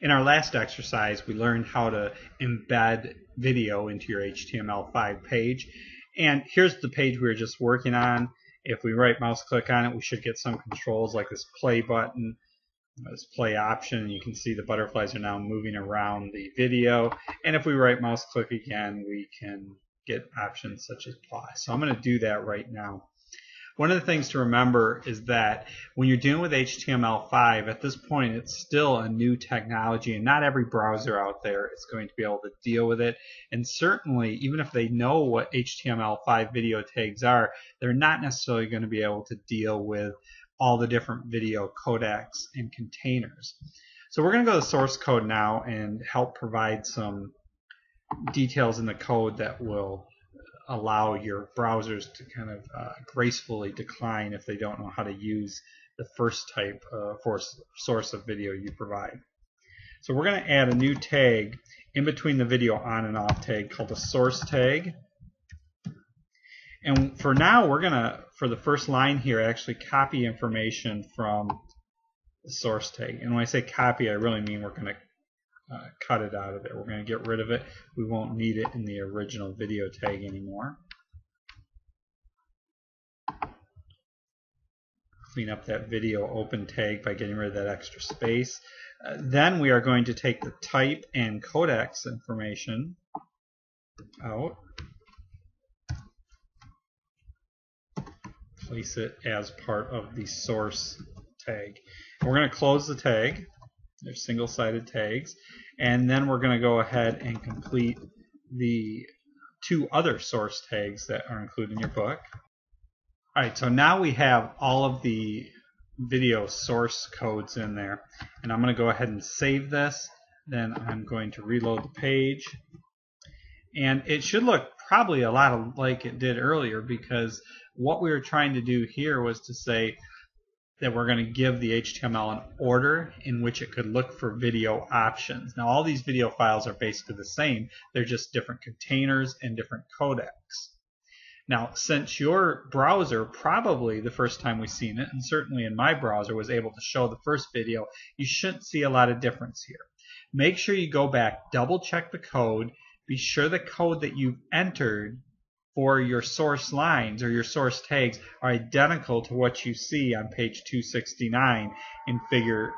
In our last exercise, we learned how to embed video into your HTML5 page. And here's the page we were just working on. If we right mouse click on it, we should get some controls like this play button, this play option. You can see the butterflies are now moving around the video. And if we right mouse click again, we can get options such as pause. So I'm going to do that right now. One of the things to remember is that when you're dealing with HTML5, at this point it's still a new technology, and not every browser out there is going to be able to deal with it. And certainly, even if they know what HTML5 video tags are, they're not necessarily going to be able to deal with all the different video codecs and containers. So we're going to go to the source code now and help provide some details in the code that will allow your browsers to kind of gracefully decline if they don't know how to use the first type for source of video you provide. So we're going to add a new tag in between the video on and off tag called a source tag. And for now, we're going to, for the first line here, actually copy information from the source tag. And when I say copy, I really mean we're going to cut it out of there. We're going to get rid of it. We won't need it in the original video tag anymore. Clean up that video open tag by getting rid of that extra space. Then we are going to take the type and codecs information out. Place it as part of the source tag. And we're going to close the tag. They're single-sided tags. And then we're going to go ahead and complete the two other source tags that are included in your book. Alright, so now we have all of the video source codes in there. And I'm going to go ahead and save this. Then I'm going to reload the page. And it should look probably a lot like it did earlier, because what we were trying to do here was to say that we're going to give the HTML an order in which it could look for video options. Now all these video files are basically the same. They're just different containers and different codecs. Now since your browser, probably the first time we've seen it, and certainly in my browser, was able to show the first video, you shouldn't see a lot of difference here. Make sure you go back, double check the code, be sure the code that you've entered for your source lines or your source tags are identical to what you see on page 269 in figure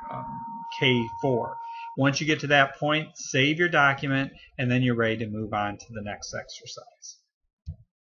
K4. Once you get to that point, save your document, and then you're ready to move on to the next exercise.